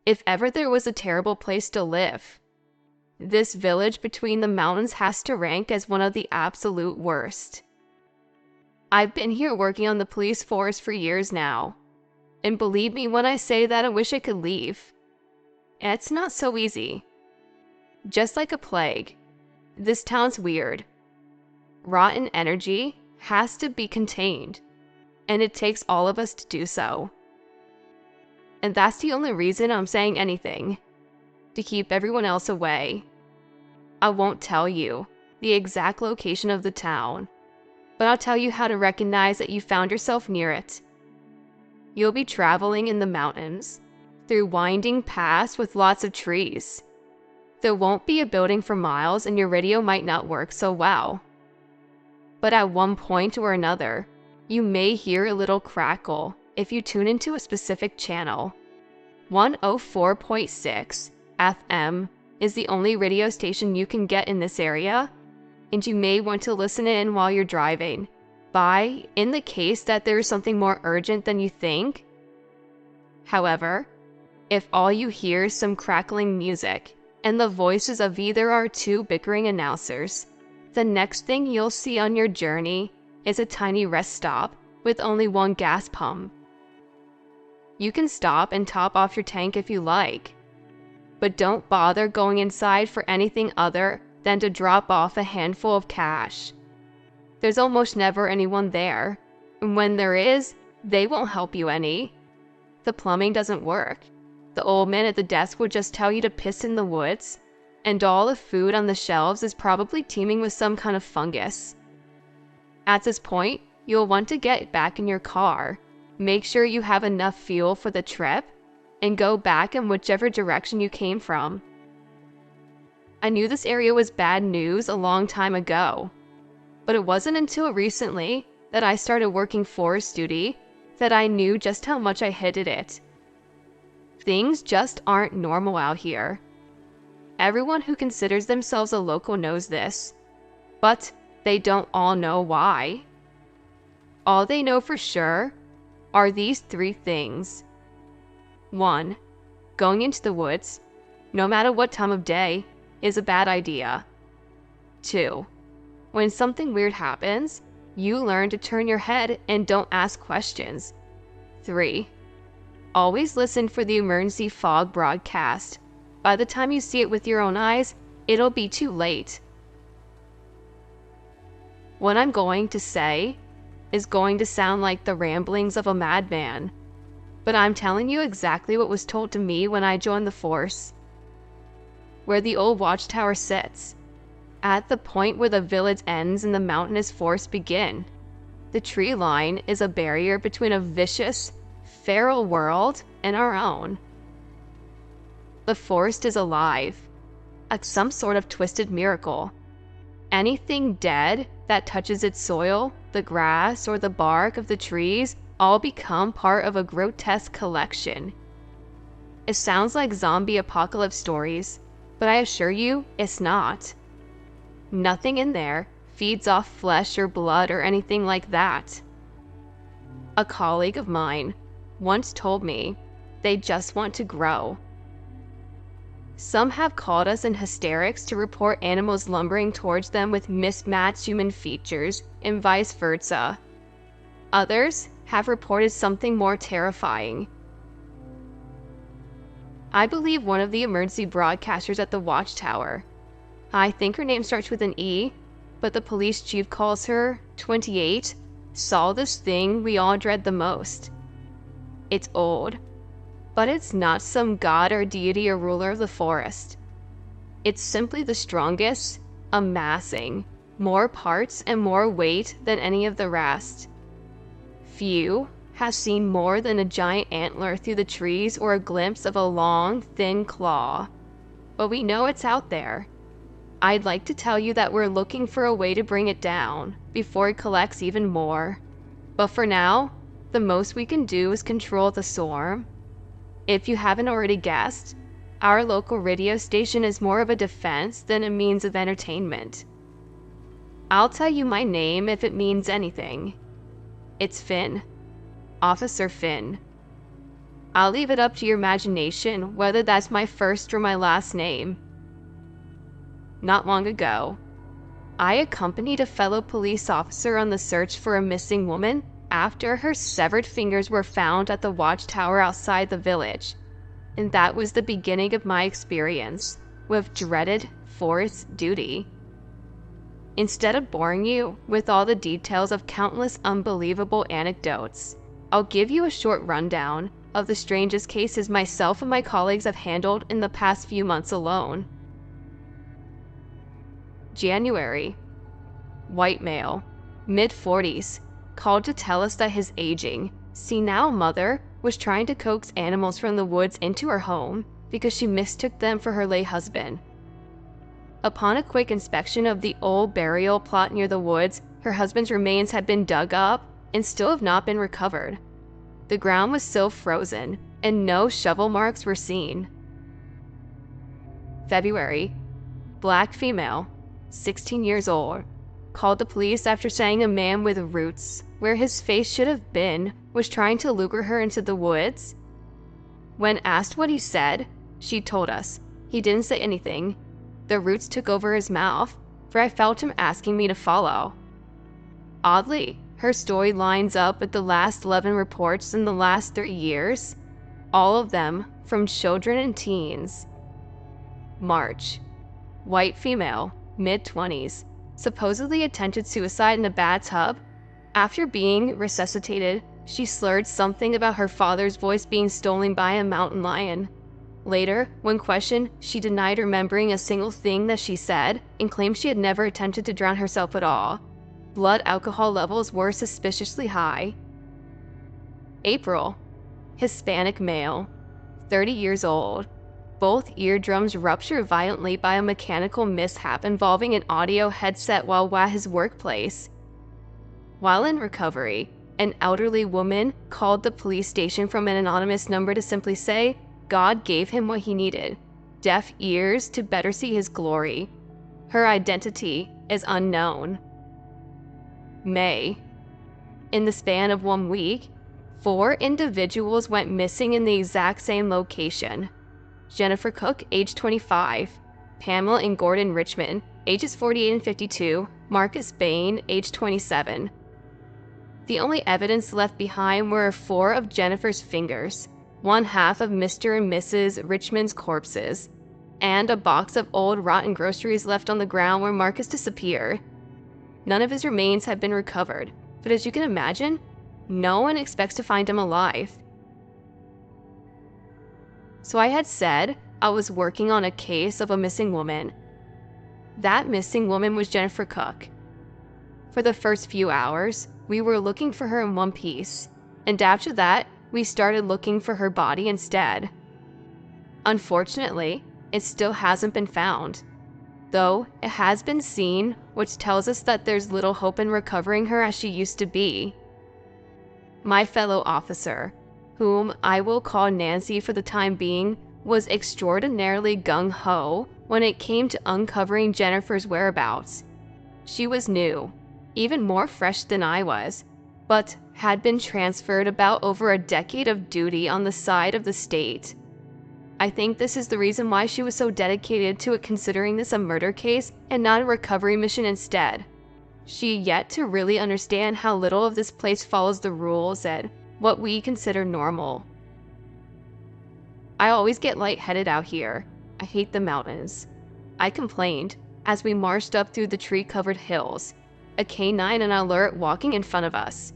If ever there was a terrible place to live, this village between the mountains has to rank as one of the absolute worst. I've been here working on the police force for years now, and believe me when I say that I wish I could leave. It's not so easy. Just like a plague, this town's weird. Rotten energy has to be contained, and it takes all of us to do so. And that's the only reason I'm saying anything, to keep everyone else away. I won't tell you the exact location of the town, but I'll tell you how to recognize that you found yourself near it. You'll be traveling in the mountains, through winding paths with lots of trees. There won't be a building for miles and your radio might not work so well. But at one point or another, you may hear a little crackle if you tune into a specific channel. 104.6 FM is the only radio station you can get in this area, and you may want to listen in while you're driving, in the case that there is something more urgent than you think. However, if all you hear is some crackling music and the voices of either our two bickering announcers, the next thing you'll see on your journey is a tiny rest stop with only one gas pump. You can stop and top off your tank if you like, but don't bother going inside for anything other than to drop off a handful of cash. There's almost never anyone there, and when there is, they won't help you any. The plumbing doesn't work. The old man at the desk will just tell you to piss in the woods, and all the food on the shelves is probably teeming with some kind of fungus. At this point, you'll want to get back in your car, make sure you have enough fuel for the trip, and go back in whichever direction you came from. I knew this area was bad news a long time ago, but it wasn't until recently that I started working forest duty that I knew just how much I hated it. Things just aren't normal out here. Everyone who considers themselves a local knows this, but they don't all know why. All they know for sure are these three things. 1. Going into the woods, no matter what time of day, is a bad idea. 2. When something weird happens, you learn to turn your head and don't ask questions. 3. Always listen for the emergency fog broadcast. By the time you see it with your own eyes, it'll be too late. What I'm going to say is going to sound like the ramblings of a madman, but I'm telling you exactly what was told to me when I joined the force. Where the old watchtower sits, at the point where the village ends and the mountainous forests begin, the tree line is a barrier between a vicious, feral world and our own. The forest is alive, like some sort of twisted miracle. Anything dead that touches its soil, the grass, or the bark of the trees all become part of a grotesque collection. It sounds like zombie apocalypse stories, but I assure you it's not. Nothing in there feeds off flesh or blood or anything like that. A colleague of mine once told me they just want to grow. Some have called us in hysterics to report animals lumbering towards them with mismatched human features and vice versa. Others have reported something more terrifying. I believe one of the emergency broadcasters at the watchtower, I think her name starts with an E, but the police chief calls her 28, saw this thing we all dread the most. It's old, but it's not some god or deity or ruler of the forest. It's simply the strongest, amassing more parts and more weight than any of the rest. Few have seen more than a giant antler through the trees or a glimpse of a long, thin claw, but we know it's out there. I'd like to tell you that we're looking for a way to bring it down before it collects even more, but for now, the most we can do is control the storm. If you haven't already guessed, our local radio station is more of a defense than a means of entertainment. I'll tell you my name if it means anything. It's Finn. Officer Finn. I'll leave it up to your imagination whether that's my first or my last name. Not long ago, I accompanied a fellow police officer on the search for a missing woman after her severed fingers were found at the watchtower outside the village. And that was the beginning of my experience with dreaded forest duty. Instead of boring you with all the details of countless unbelievable anecdotes, I'll give you a short rundown of the strangest cases myself and my colleagues have handled in the past few months alone. January. White male, mid-40s, called to tell us that his aging, senile mother was trying to coax animals from the woods into her home because she mistook them for her late husband. Upon a quick inspection of the old burial plot near the woods, her husband's remains had been dug up and still have not been recovered. The ground was still frozen, and no shovel marks were seen. February. Black female, 16 years old, called the police after saying a man with roots, where his face should have been, was trying to lure her into the woods. When asked what he said, she told us he didn't say anything. The roots took over his mouth, for I felt him asking me to follow. Oddly, her story lines up with the last 11 reports in the last 3 years, all of them from children and teens. March. White female, mid-20s, supposedly attempted suicide in a bathtub. After being resuscitated, she slurred something about her father's voice being stolen by a mountain lion. Later, when questioned, she denied remembering a single thing that she said and claimed she had never attempted to drown herself at all. Blood alcohol levels were suspiciously high. April. Hispanic male, 30 years old. Both eardrums ruptured violently by a mechanical mishap involving an audio headset while at his workplace. While in recovery, an elderly woman called the police station from an anonymous number to simply say God gave him what he needed, deaf ears to better see his glory. Her identity is unknown. May. In the span of 1 week, 4 individuals went missing in the exact same location. Jennifer Cook, age 25, Pamela and Gordon Richmond, ages 48 and 52, Marcus Bain, age 27. The only evidence left behind were 4 of Jennifer's fingers, 1/2 of Mr. and Mrs. Richmond's corpses, and a box of old rotten groceries left on the ground where Marcus disappeared. None of his remains have been recovered, but as you can imagine, no one expects to find him alive. So I had said I was working on a case of a missing woman. That missing woman was Jennifer Cook. For the first few hours, we were looking for her in one piece, and after that, we started looking for her body instead. Unfortunately, it still hasn't been found, though it has been seen, which tells us that there's little hope in recovering her as she used to be. My fellow officer, whom I will call Nancy for the time being, was extraordinarily gung-ho when it came to uncovering Jennifer's whereabouts. She was new, even more fresh than I was, but had been transferred about over a decade of duty on the side of the state. I think this is the reason why she was so dedicated to it, considering this a murder case and not a recovery mission instead. She yet to really understand how little of this place follows the rules and what we consider normal. I always get lightheaded out here. I hate the mountains. I complained as we marched up through the tree-covered hills, a canine and an lurk walking in front of us.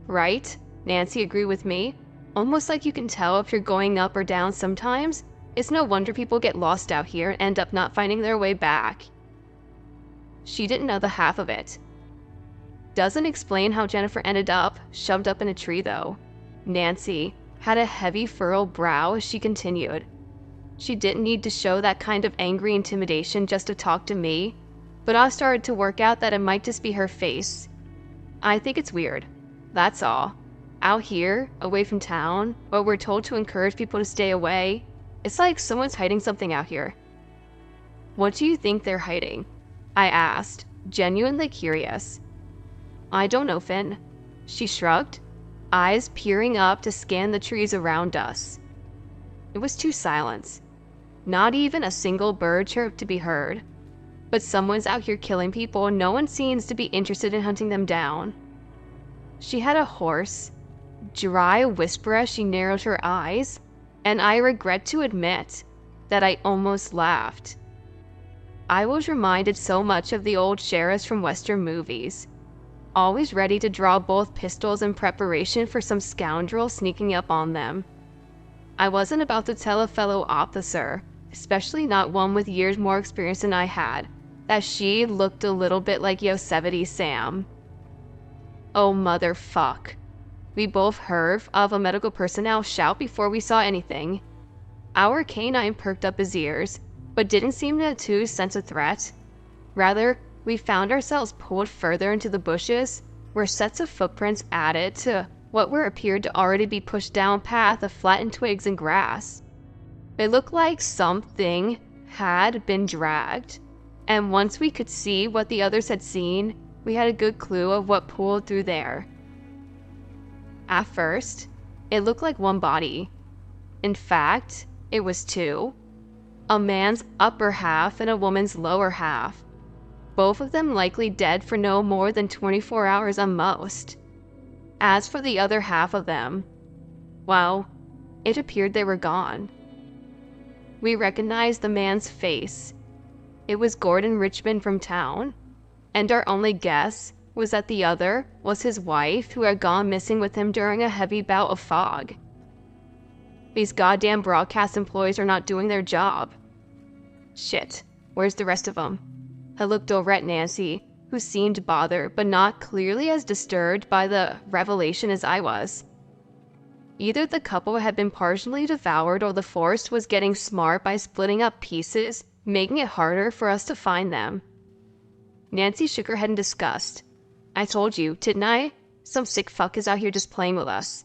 Right? Nancy agreed with me. Almost like you can tell if you're going up or down sometimes. It's no wonder people get lost out here and end up not finding their way back. She didn't know the half of it. Doesn't explain how Jennifer ended up shoved up in a tree though. Nancy had a heavy furrowed brow as she continued. She didn't need to show that kind of angry intimidation just to talk to me, but I started to work out that it might just be her face. I think it's weird. That's all. Out here, away from town, where we're told to encourage people to stay away, it's like someone's hiding something out here. What do you think they're hiding? I asked, genuinely curious. I don't know, Finn. She shrugged. eyes peering up to scan the trees around us. It was too silent. Not even a single bird chirp to be heard. But someone's out here killing people and no one seems to be interested in hunting them down. She had a hoarse, dry whisper as she narrowed her eyes, and I regret to admit that I almost laughed. I was reminded so much of the old sheriffs from Western movies, always ready to draw both pistols in preparation for some scoundrel sneaking up on them. I wasn't about to tell a fellow officer, especially not one with years more experience than I had, that she looked a little bit like Yosemite Sam. Oh motherfuck. We both heard of a medical personnel shout before we saw anything. Our canine perked up his ears, but didn't seem to sense a threat. Rather, we found ourselves pulled further into the bushes, where sets of footprints added to what appeared to already be pushed down path of flattened twigs and grass. It looked like something had been dragged, and once we could see what the others had seen, we had a good clue of what pulled through there. At first, it looked like one body. In fact, it was two. A man's upper half and a woman's lower half. Both of them likely dead for no more than 24 hours at most. As for the other half of them, well, it appeared they were gone. We recognized the man's face. It was Gordon Richmond from town, and our only guess was that the other was his wife who had gone missing with him during a heavy bout of fog. These goddamn broadcast employees are not doing their job. Shit, where's the rest of them? I looked over at Nancy, who seemed bothered but not clearly as disturbed by the revelation as I was. Either the couple had been partially devoured or the forest was getting smart by splitting up pieces, making it harder for us to find them. Nancy shook her head in disgust. I told you, didn't I? Some sick fuck is out here just playing with us.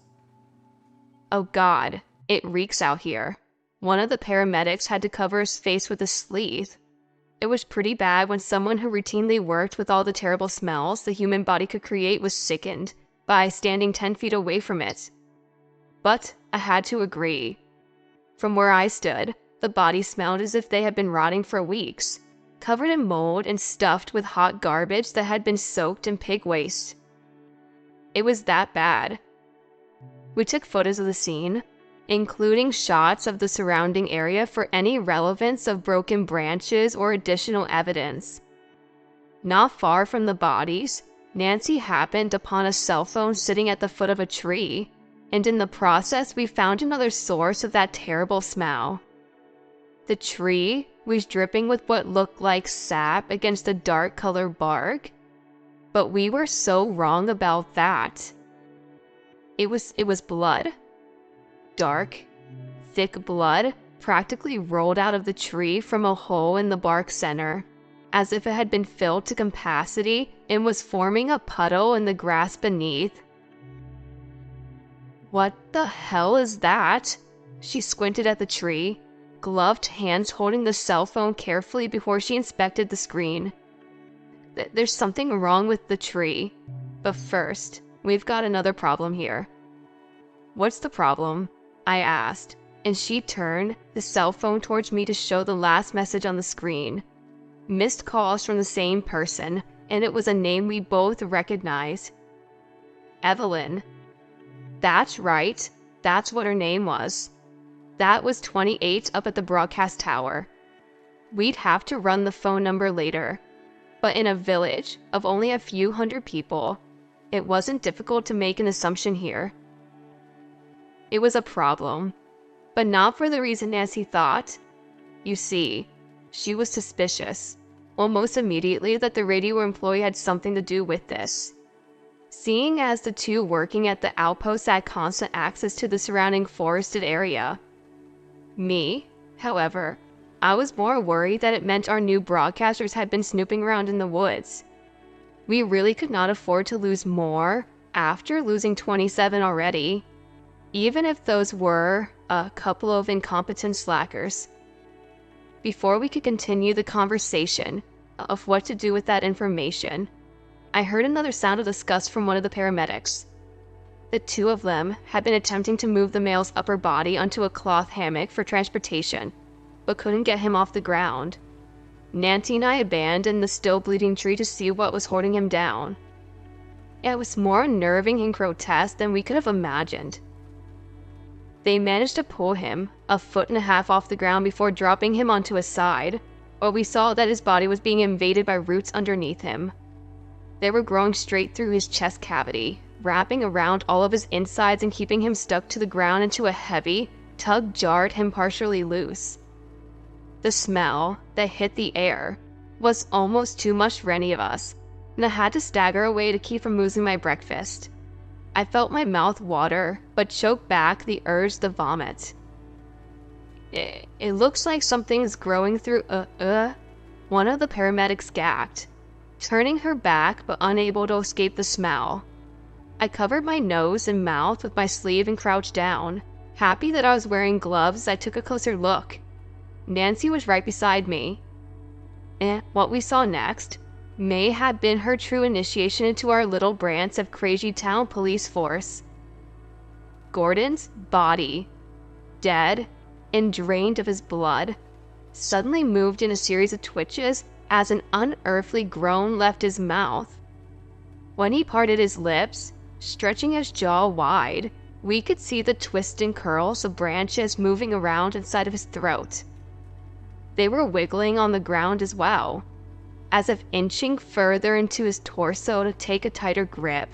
Oh god, it reeks out here. One of the paramedics had to cover his face with a sleeve. It was pretty bad when someone who routinely worked with all the terrible smells the human body could create was sickened by standing 10 feet away from it. But I had to agree. From where I stood, the bodies smelled as if they had been rotting for weeks, covered in mold and stuffed with hot garbage that had been soaked in pig waste. It was that bad. We took photos of the scene, including shots of the surrounding area for any relevance of broken branches or additional evidence. Not far from the bodies, Nancy happened upon a cell phone sitting at the foot of a tree, and in the process we found another source of that terrible smell. The tree was dripping with what looked like sap against the dark colored bark, but we were so wrong about that. It was blood. Dark, thick blood practically rolled out of the tree from a hole in the bark center, as if it had been filled to capacity and was forming a puddle in the grass beneath. What the hell is that? She squinted at the tree, gloved hands holding the cell phone carefully before she inspected the screen. There's something wrong with the tree, but first, we've got another problem here. What's the problem? I asked, and she turned the cell phone towards me to show the last message on the screen. Missed calls from the same person, and it was a name we both recognized. Evelyn. That's right, that's what her name was. That was 28 up at the broadcast tower. We'd have to run the phone number later, but in a village of only a few hundred people, it wasn't difficult to make an assumption here. It was a problem, but not for the reason Nancy thought. You see, she was suspicious, almost immediately, that the radio employee had something to do with this. Seeing as the two working at the outpost had constant access to the surrounding forested area. Me, however, I was more worried that it meant our new broadcasters had been snooping around in the woods. We really could not afford to lose more after losing 27 already, even if those were a couple of incompetent slackers. Before we could continue the conversation of what to do with that information, I heard another sound of disgust from one of the paramedics. The two of them had been attempting to move the male's upper body onto a cloth hammock for transportation, but couldn't get him off the ground. Nancy and I abandoned the still bleeding tree to see what was holding him down. It was more unnerving and grotesque than we could have imagined. They managed to pull him 1.5 feet off the ground before dropping him onto his side, where we saw that his body was being invaded by roots underneath him. They were growing straight through his chest cavity, wrapping around all of his insides and keeping him stuck to the ground until a heavy tug jarred him partially loose. The smell that hit the air was almost too much for any of us, and I had to stagger away to keep from losing my breakfast. I felt my mouth water, but choked back the urge to vomit. It looks like something's growing through, one of the paramedics gagged, turning her back but unable to escape the smell. I covered my nose and mouth with my sleeve and crouched down. Happy that I was wearing gloves, I took a closer look. Nancy was right beside me. What we saw next may have been her true initiation into our little branch of Crazy Town police force. Gordon's body, dead and drained of his blood, suddenly moved in a series of twitches as an unearthly groan left his mouth. When he parted his lips, stretching his jaw wide, we could see the twists and curls of branches moving around inside of his throat. They were wiggling on the ground as well, as if inching further into his torso to take a tighter grip.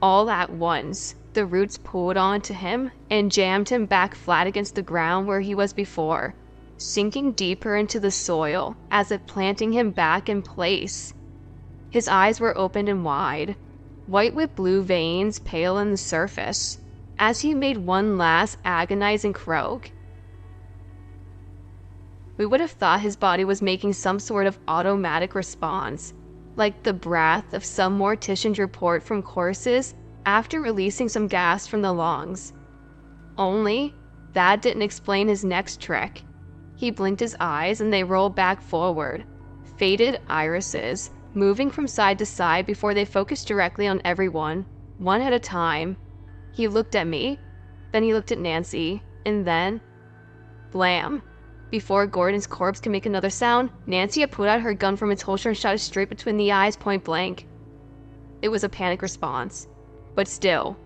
All at once, the roots pulled onto him and jammed him back flat against the ground where he was before, sinking deeper into the soil as if planting him back in place. His eyes were opened and wide, white with blue veins pale on the surface, as he made one last agonizing croak. We would have thought his body was making some sort of automatic response, like the breath of some mortician's report from courses after releasing some gas from the lungs. Only, that didn't explain his next trick. He blinked his eyes and they rolled back forward, faded irises, moving from side to side before they focused directly on everyone, one at a time. He looked at me, then he looked at Nancy, and then, blam! Before Gordon's corpse could make another sound, Nancy had pulled out her gun from its holster and shot it straight between the eyes, point blank. It was a panic response, but still,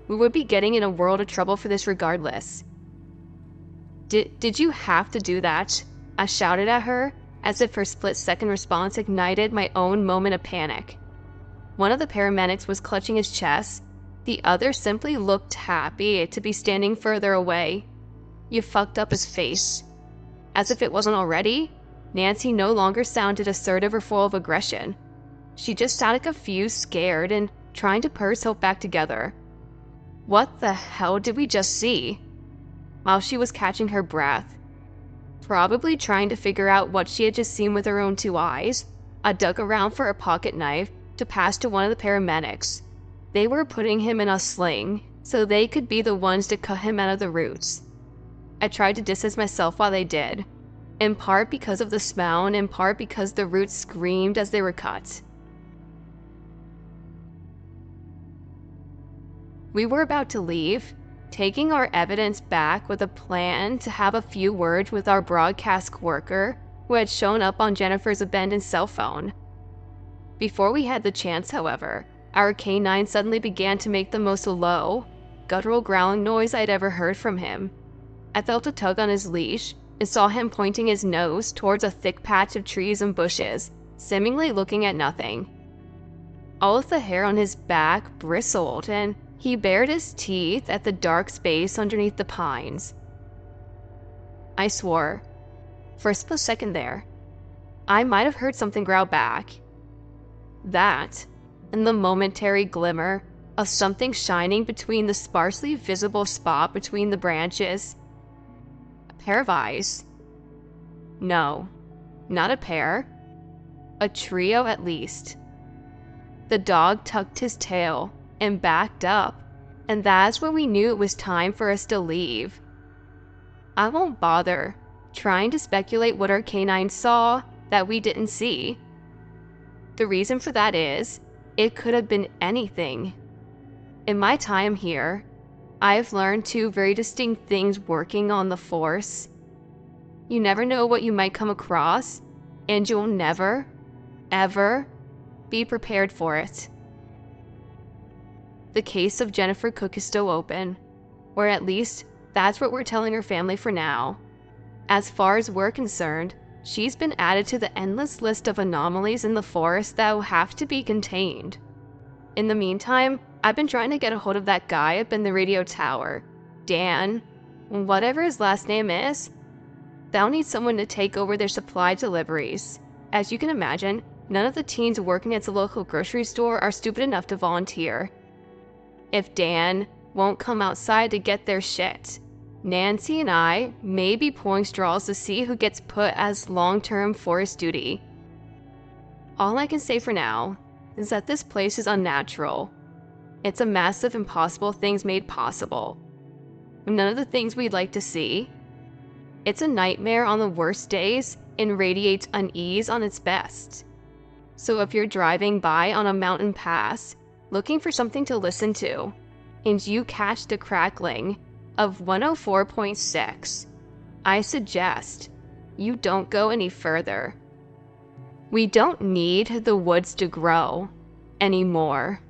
we would be getting in a world of trouble for this regardless. Did you have to do that? I shouted at her, as if her split-second response ignited my own moment of panic. One of the paramedics was clutching his chest. The other simply looked happy to be standing further away. You fucked up his face. As if it wasn't already, Nancy no longer sounded assertive or full of aggression. She just sounded confused, scared, and trying to purr herself back together. What the hell did we just see? While she was catching her breath, probably trying to figure out what she had just seen with her own 2 eyes, I dug around for a pocket knife to pass to one of the paramedics. They were putting him in a sling, so they could be the ones to cut him out of the roots. I tried to distance myself while they did, in part because of the smell and in part because the roots screamed as they were cut. We were about to leave, taking our evidence back with a plan to have a few words with our broadcast worker who had shown up on Jennifer's abandoned cell phone. Before we had the chance, however, our canine suddenly began to make the most low, guttural growling noise I'd ever heard from him. I felt a tug on his leash and saw him pointing his nose towards a thick patch of trees and bushes, seemingly looking at nothing. All of the hair on his back bristled and he bared his teeth at the dark space underneath the pines. I swore, for a split second there, I might have heard something growl back. That, and the momentary glimmer of something shining between the sparsely visible spot between the branches. A pair of eyes. No, not a pair. A trio at least. The dog tucked his tail and backed up, and that's when we knew it was time for us to leave. I won't bother trying to speculate what our canine saw that we didn't see. The reason for that is, it could have been anything. In my time here, I've learned two very distinct things working on the Force. You never know what you might come across, and you'll never, ever be prepared for it. The case of Jennifer Cook is still open, or at least that's what we're telling her family for now. As far as we're concerned, she's been added to the endless list of anomalies in the forest that will have to be contained. In the meantime, I've been trying to get a hold of that guy up in the radio tower, Dan, whatever his last name is. They'll need someone to take over their supply deliveries. As you can imagine, none of the teens working at the local grocery store are stupid enough to volunteer. If Dan won't come outside to get their shit, Nancy and I may be pulling straws to see who gets put as long-term forest duty. All I can say for now is that this place is unnatural. It's a massive impossible things made possible. None of the things we'd like to see. It's a nightmare on the worst days and radiates unease on its best. So if you're driving by on a mountain pass, looking for something to listen to, and you catch the crackling of 104.6, I suggest you don't go any further. We don't need the woods to grow anymore.